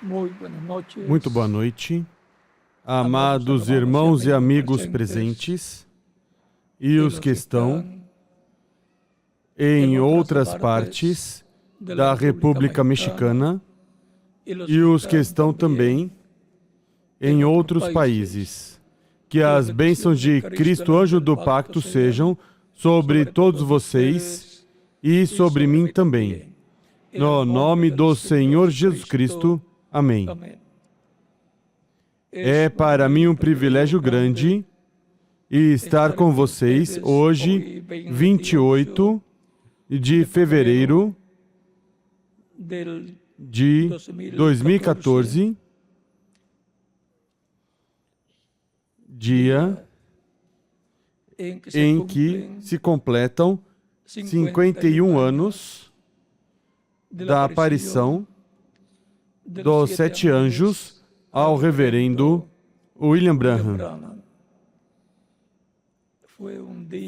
Muito boa noite, amados irmãos e amigos presentes e os que estão em outras partes da República Mexicana e os que estão também em outros países. Que as bênçãos de Cristo, Anjo do Pacto, sejam sobre todos vocês e sobre mim também. No nome do Senhor Jesus Cristo. Amém. É para mim um privilégio grande estar com vocês hoje, 28 de fevereiro de 2014, dia em que se completam 51 anos da aparição dos 7 anjos ao reverendo William Branham.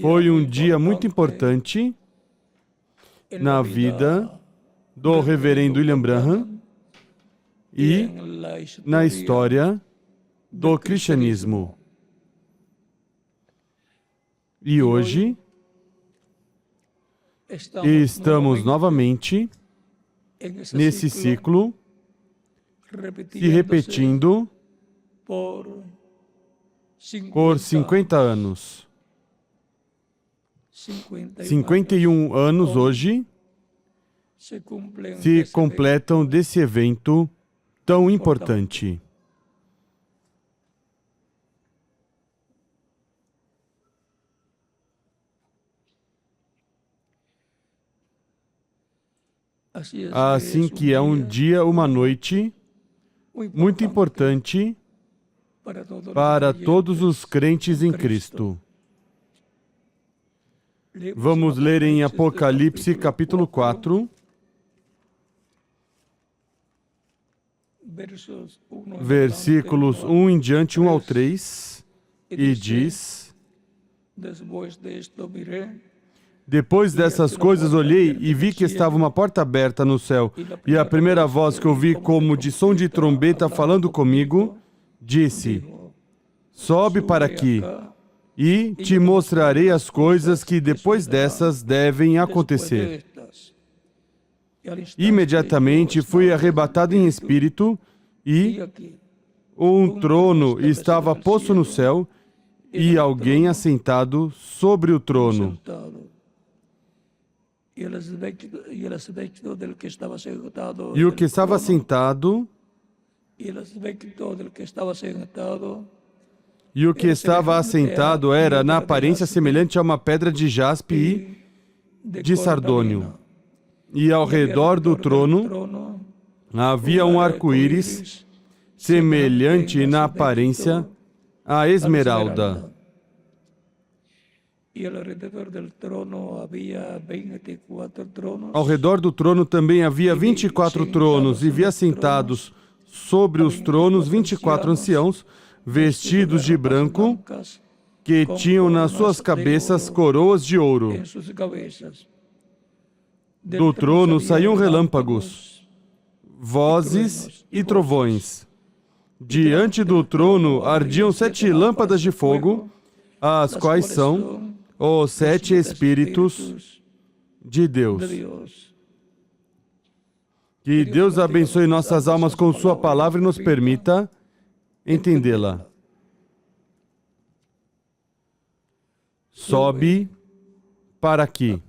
Foi um dia muito importante na vida do reverendo William Branham e na história do cristianismo. E hoje estamos novamente nesse ciclo se repetindo por 50 anos. 51 anos hoje se completam desse evento tão importante. Assim que é um dia, uma noite muito importante para todos os crentes em Cristo. Vamos ler em Apocalipse capítulo 4, versículos 1 em diante, 1 ao 3, e diz: Depois dessas coisas olhei e vi que estava uma porta aberta no céu, e a primeira voz que ouvi como de som de trombeta falando comigo, disse: Sobe para aqui, e te mostrarei as coisas que depois dessas devem acontecer. Imediatamente fui arrebatado em espírito, e um trono estava posto no céu, e alguém assentado sobre o trono. E o que estava sentado assentado era, na aparência, semelhante a uma pedra de jaspe e de sardônio. E ao redor do trono havia um arco-íris, semelhante na aparência a esmeralda. Ao redor do trono também havia 24 tronos, e vi assentados sobre os tronos 24 anciãos, vestidos de branco, que tinham nas suas cabeças coroas de ouro. Do trono saíam relâmpagos, vozes e trovões. Diante do trono ardiam 7 lâmpadas de fogo, as quais são os 7 Espíritos de Deus. Que Deus abençoe nossas almas com Sua palavra e nos permita entendê-la. Sobe para aqui.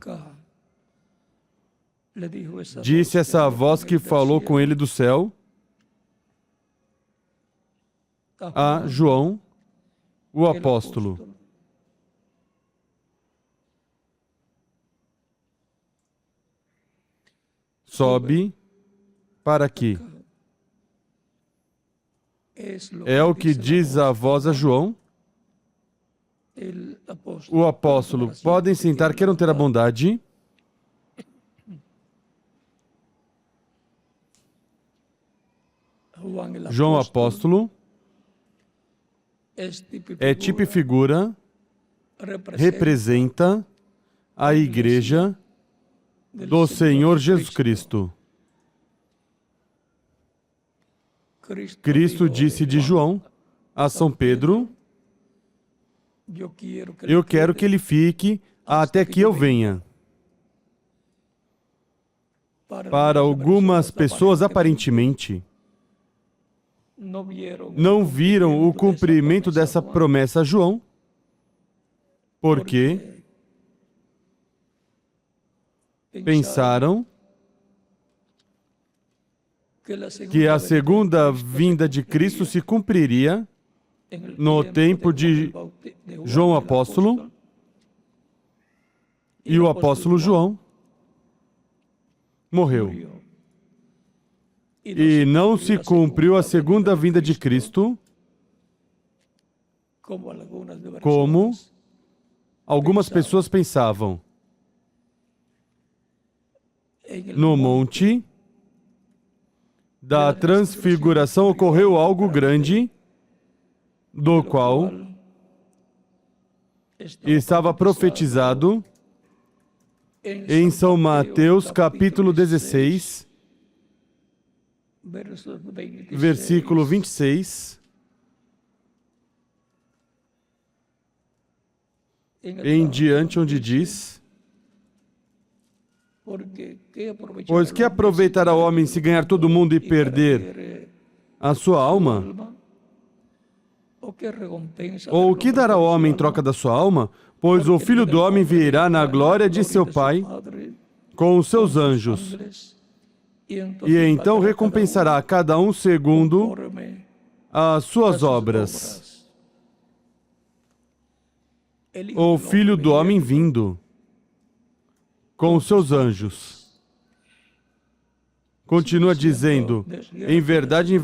Disse essa voz que falou com ele do céu a João, o apóstolo. Sobe para aqui. É o que diz a voz a João. O apóstolo, podem sentar, queiram ter a bondade. João apóstolo é tipo e figura, representa a igreja do Senhor Jesus Cristo. Cristo disse de João a São Pedro: eu quero que ele fique até que eu venha. Para algumas pessoas, aparentemente, não viram o cumprimento dessa promessa a João, porque pensaram que a segunda vinda de Cristo se cumpriria no tempo de João Apóstolo, e o apóstolo João morreu. E não se cumpriu a segunda vinda de Cristo, como algumas pessoas pensavam. No monte da transfiguração ocorreu algo grande, do qual estava profetizado em São Mateus, capítulo 16, versículo 26, em diante, onde diz: pois que aproveitará o homem se ganhar todo o mundo e perder a sua alma? Ou o que dará o homem em troca da sua alma? Pois o Filho do Homem virá na glória de seu Pai com os seus anjos, e então recompensará a cada um segundo as suas obras. O Filho do Homem vindo com os seus anjos. Continua dizendo: em verdade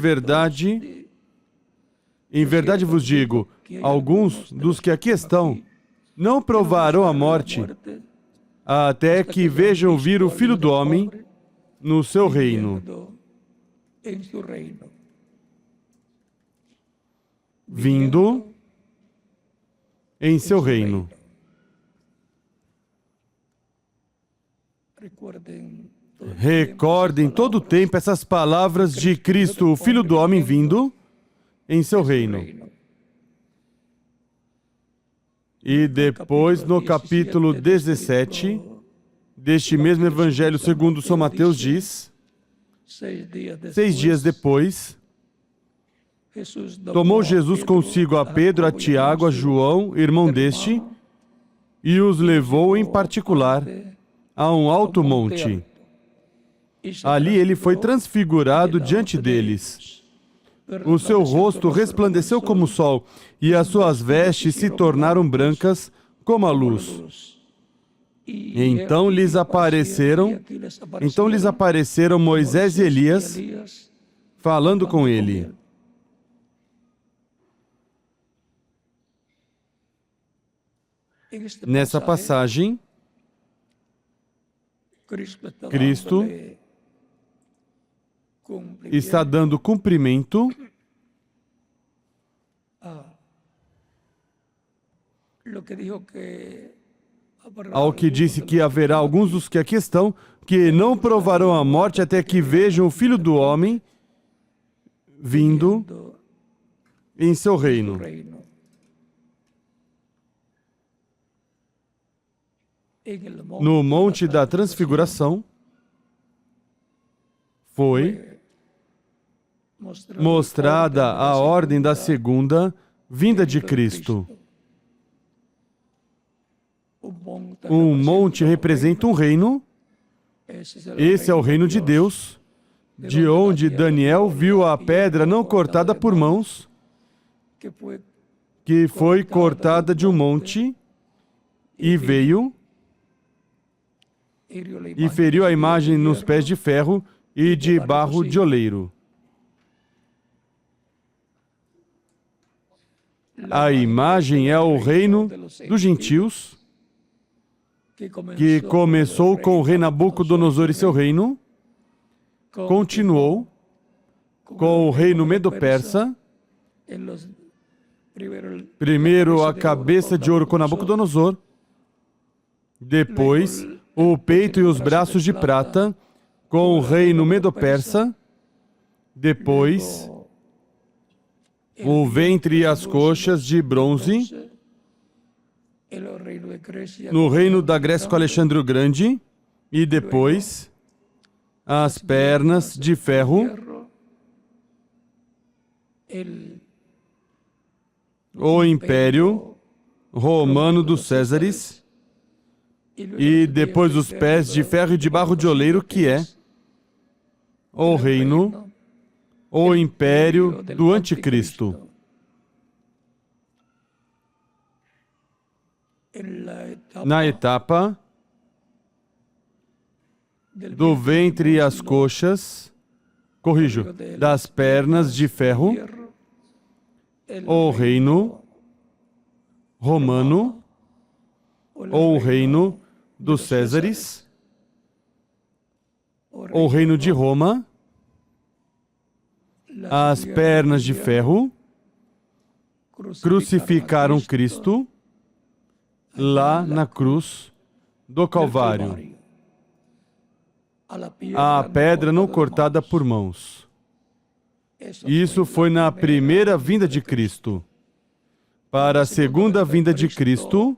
vos digo, alguns dos que aqui estão não provarão a morte até que vejam vir o Filho do Homem no seu reino. Vindo em seu reino. Recordem todo o tempo essas palavras de Cristo, o Filho do Homem vindo em seu reino. E depois, no capítulo 17 deste mesmo Evangelho segundo São Mateus, diz: 6 dias depois, tomou Jesus consigo a Pedro, a Tiago, a João, irmão deste, e os levou em particular a um alto monte. Ali ele foi transfigurado diante deles. O seu rosto resplandeceu como o sol, e as suas vestes se tornaram brancas como a luz. Então lhes apareceram Moisés e Elias, falando com ele. Nessa passagem, Cristo está dando cumprimento ao que disse que haverá alguns dos que aqui estão que não provarão a morte até que vejam o Filho do Homem vindo em seu reino. No Monte da Transfiguração, foi mostrada a ordem da segunda vinda de Cristo. Um monte representa um reino. Esse é o reino de Deus, de onde Daniel viu a pedra não cortada por mãos, que foi cortada de um monte e veio e feriu a imagem nos pés de ferro e de barro de oleiro. A imagem é o reino dos gentios, que começou com o rei Nabucodonosor e seu reino, continuou com o reino Medo-Persa, primeiro a cabeça de ouro com Nabucodonosor, depois o peito e os braços de prata com o reino Medo-Persa, depois o ventre e as coxas de bronze no reino da Grécia com Alexandre o Grande, e depois as pernas de ferro, o Império Romano dos Césares, e depois os pés de ferro e de barro de oleiro, que é o reino, o império do Anticristo. Na etapa do ventre e as coxas, das pernas de ferro, o reino romano, ou o reino dos Césares, o reino de Roma, as pernas de ferro, crucificaram Cristo lá na cruz do Calvário. A pedra não cortada por mãos. Isso foi na primeira vinda de Cristo. Para a segunda vinda de Cristo,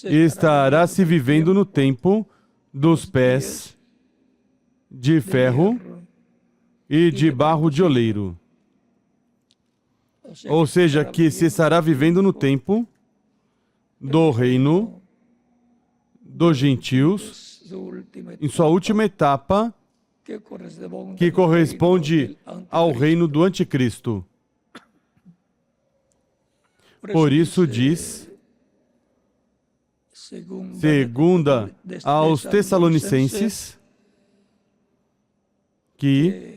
estará se vivendo no tempo dos pés de ferro e de barro de oleiro. Ou seja, que se estará vivendo no tempo do reino dos gentios, em sua última etapa, que corresponde ao reino do Anticristo. Por isso diz, segunda aos Tessalonicenses, que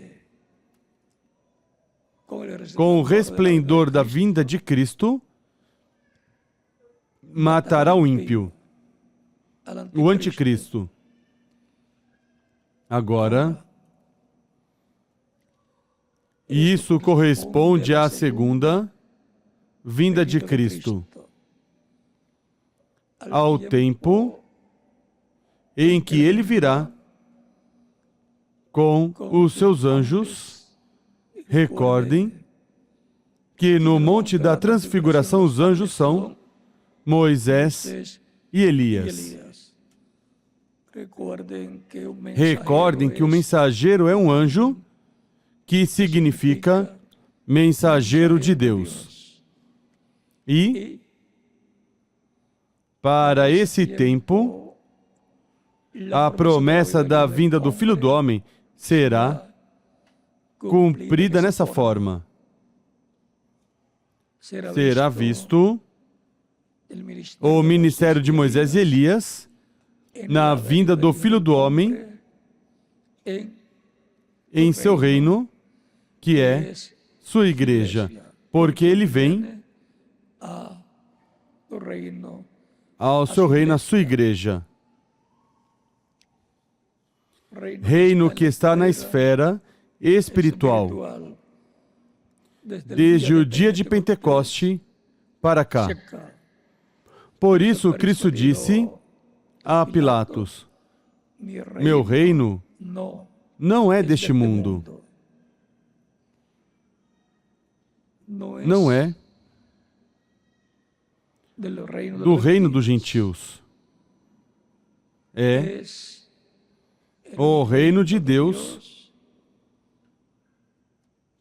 com o resplendor da vinda de Cristo, matará o ímpio, o Anticristo. Agora, isso corresponde à segunda vinda de Cristo, ao tempo em que Ele virá com os seus anjos. Recordem que no Monte da Transfiguração os anjos são Moisés e Elias. Recordem que o mensageiro é um anjo, que significa mensageiro de Deus. E, para esse tempo, a promessa da vinda do Filho do Homem será cumprida nessa forma. Será visto o ministério de Moisés e Elias na vinda do Filho do Homem em seu reino, que é sua igreja, porque ele vem ao seu reino, a sua igreja. Reino que está na esfera espiritual, desde o dia de Pentecoste para cá. Por isso, Cristo disse a Pilatos: meu reino não é deste mundo. Não é do reino dos gentios. É o reino de Deus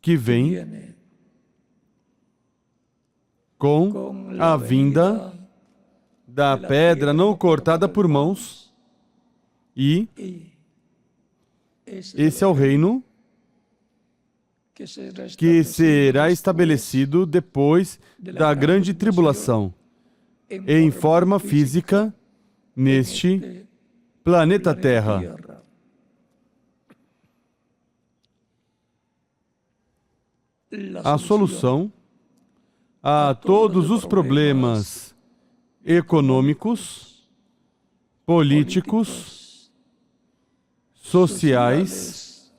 que vem com a vinda da pedra não cortada por mãos, e esse é o reino que será estabelecido depois da grande tribulação, em forma física, neste planeta Terra. A solução a todos os problemas econômicos, políticos, sociais,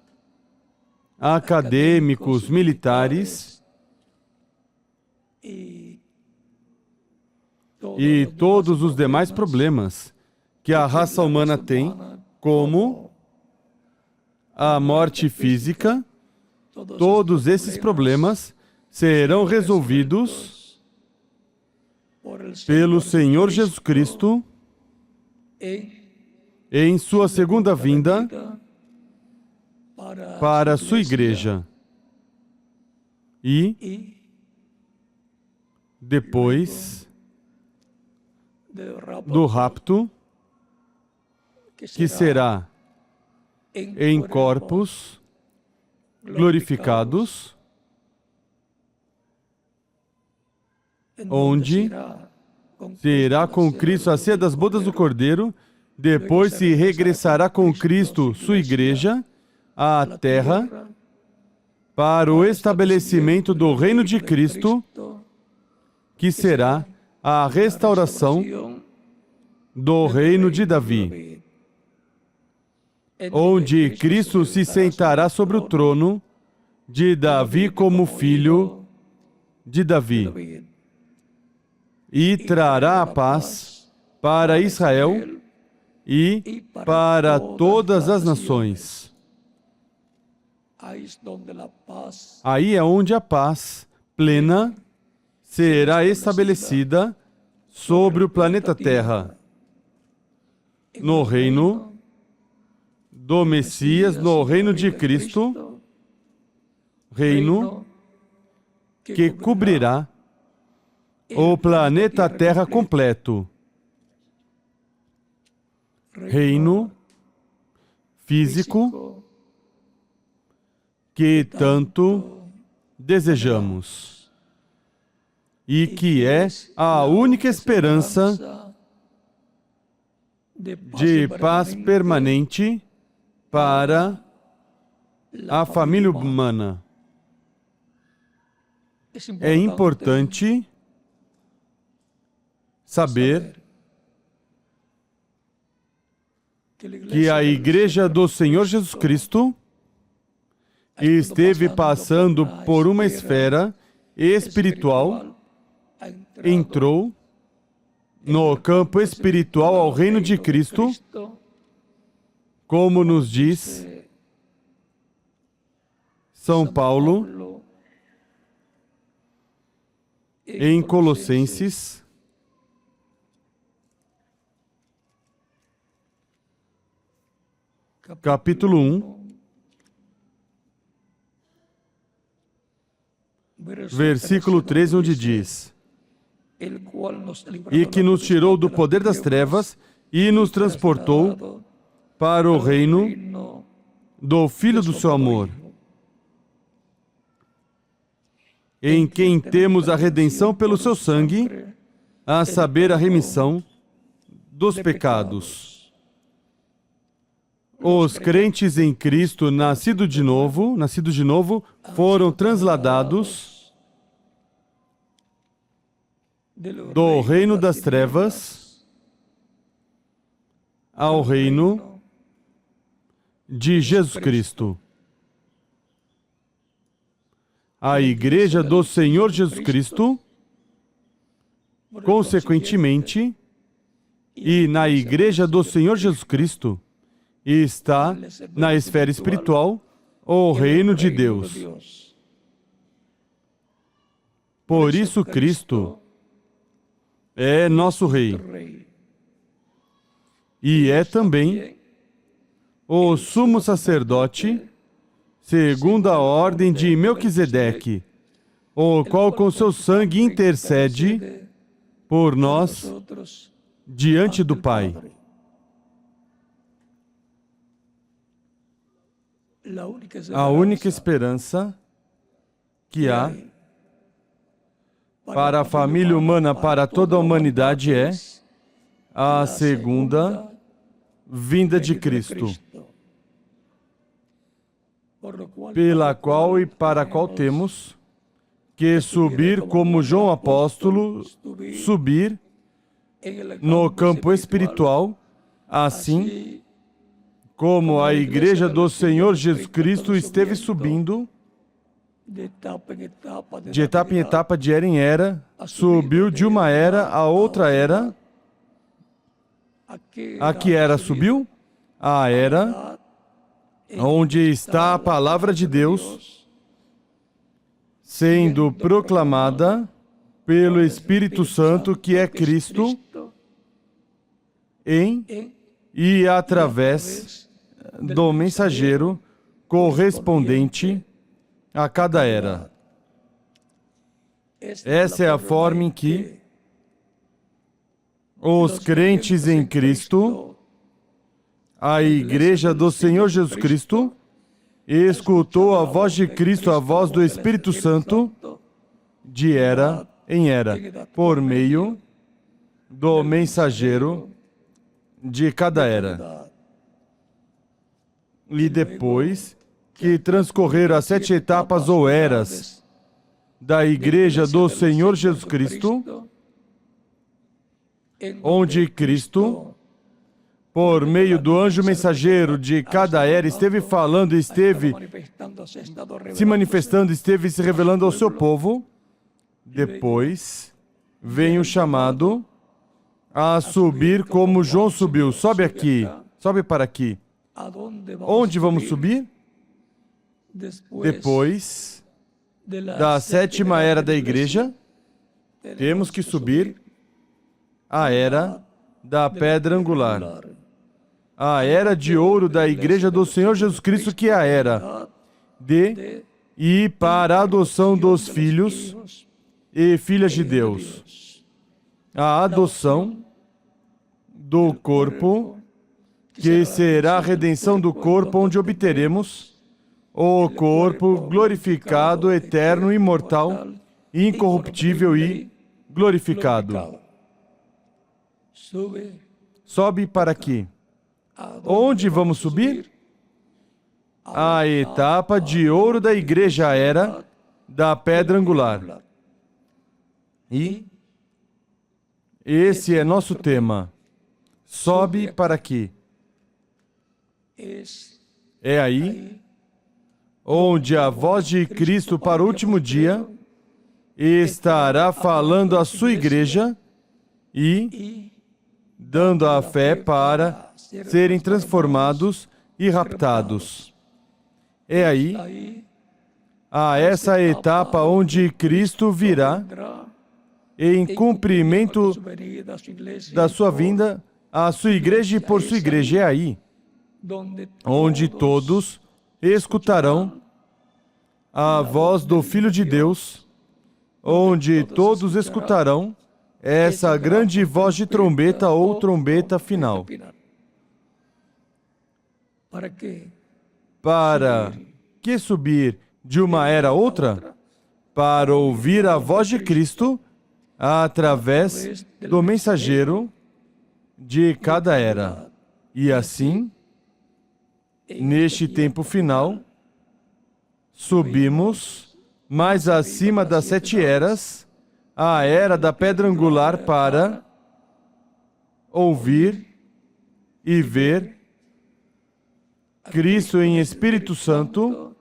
acadêmicos, militares e todos os demais problemas que a raça humana tem, como a morte física, todos esses problemas serão resolvidos pelo Senhor Jesus Cristo em sua segunda vinda para a sua igreja. E depois do rapto, que será em corpos glorificados, onde se irá com Cristo à ceia das bodas do Cordeiro, depois se regressará com Cristo, sua igreja, à terra, para o estabelecimento do reino de Cristo, que será a restauração do reino de Davi, onde Cristo se sentará sobre o trono de Davi como filho de Davi, e trará a paz para Israel e para todas as nações. Aí é onde a paz plena será estabelecida sobre o planeta Terra, no reino do Messias, no reino de Cristo, reino que cobrirá o planeta Terra completo. Reino físico que tanto desejamos e que é a única esperança de paz permanente para a família humana. É importante saber que a Igreja do Senhor Jesus Cristo esteve passando por uma esfera espiritual, entrou no campo espiritual ao reino de Cristo, como nos diz São Paulo em Colossenses, capítulo 1, versículo 13, onde diz: e que nos tirou do poder das trevas e nos transportou para o reino do Filho do seu amor, em quem temos a redenção pelo seu sangue, a saber, a remissão dos pecados. Os crentes em Cristo, nascidos de novo, foram transladados do reino das trevas ao reino de Jesus Cristo. A Igreja do Senhor Jesus Cristo, consequentemente, e na Igreja do Senhor Jesus Cristo, está na esfera espiritual o reino de Deus. Por isso Cristo é nosso Rei. E é também o sumo sacerdote, segundo a ordem de Melquisedeque, o qual com seu sangue intercede por nós diante do Pai. A única esperança que há para a família humana, para toda a humanidade, é a segunda vinda de Cristo, pela qual e para a qual temos que subir como João Apóstolo, subir no campo espiritual, assim como a Igreja do Senhor Jesus Cristo esteve subindo de etapa em etapa, de era em era, subiu de uma era a outra era. A que era subiu? A era onde está a palavra de Deus sendo proclamada pelo Espírito Santo, que é Cristo, em e através do mensageiro correspondente a cada era. Essa é a forma em que os crentes em Cristo, a Igreja do Senhor Jesus Cristo, escutou a voz de Cristo, a voz do Espírito Santo, de era em era, por meio do mensageiro de cada era. E depois que transcorreram as 7 etapas ou eras da Igreja do Senhor Jesus Cristo, onde Cristo, por meio do anjo mensageiro de cada era, esteve falando, esteve se manifestando, esteve se revelando ao seu povo, depois vem o chamado a subir como João subiu. Sobe aqui, sobe para aqui. Onde vamos subir? Depois da 7ª era da igreja, temos que subir a era da pedra angular. A era de ouro da igreja do Senhor Jesus Cristo, que é a era de e para a adoção dos filhos e filhas de Deus. A adoção do corpo, que será a redenção do corpo, onde obteremos o corpo glorificado, eterno, imortal, incorruptível e glorificado. Sobe para aqui. Onde vamos subir? A etapa de ouro da igreja era da pedra angular. E esse é nosso tema. Sobe para aqui. É aí onde a voz de Cristo para o último dia estará falando à sua igreja e dando a fé para serem transformados e raptados. É aí, a essa etapa onde Cristo virá em cumprimento da sua vinda, a sua igreja e por sua igreja. É aí onde todos escutarão a voz do Filho de Deus, onde todos escutarão essa grande voz de trombeta ou trombeta final. Para que subir de uma era a outra? Para ouvir a voz de Cristo através do mensageiro de cada era. E assim, neste tempo final, subimos mais acima das 7 eras, a era da pedra angular, para ouvir e ver Cristo em Espírito Santo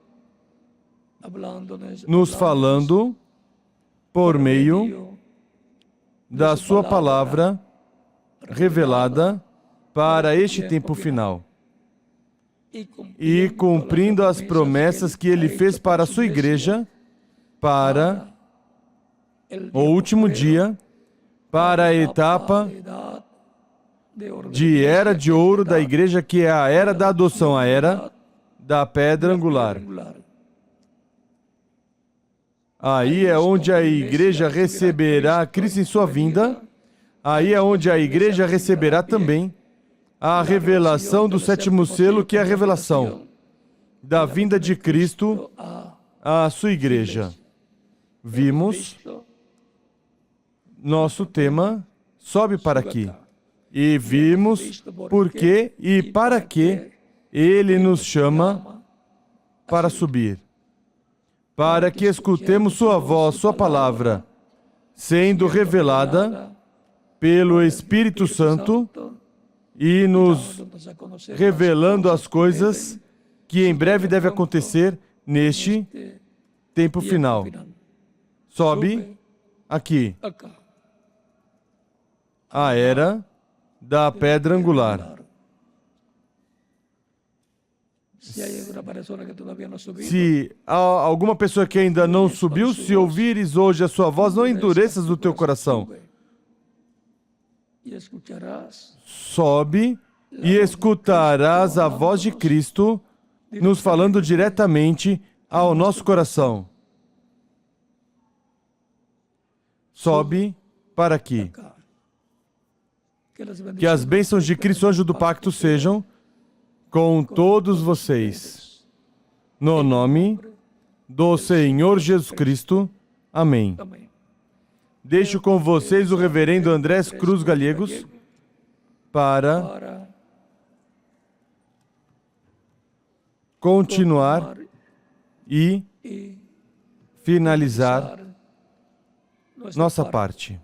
nos falando por meio da sua palavra revelada para este tempo final. E cumprindo as promessas que Ele fez para a sua igreja, para o último dia, para a etapa de era de ouro da igreja, que é a era da adoção, a era da pedra angular. Aí é onde a igreja receberá Cristo em sua vinda. Aí é onde a igreja receberá também a revelação do 7º selo, que é a revelação da vinda de Cristo à sua igreja. Vimos nosso tema, sobe para aqui. E vimos por que e para que Ele nos chama para subir. Para que escutemos sua voz, sua palavra, sendo revelada pelo Espírito Santo e nos revelando as coisas que em breve devem acontecer neste tempo final. Sobe aqui. A era da pedra angular. Se há alguma pessoa que ainda não subiu, se ouvires hoje a sua voz, não endureças o teu coração. Sobe e escutarás a voz de Cristo nos falando diretamente ao nosso coração. Sobe para aqui. Que as bênçãos de Cristo, anjo do pacto, sejam com todos vocês. No nome do Senhor Jesus Cristo. Amém. Deixo com vocês o reverendo Andrés Cruz Gallegos para continuar e finalizar nossa parte.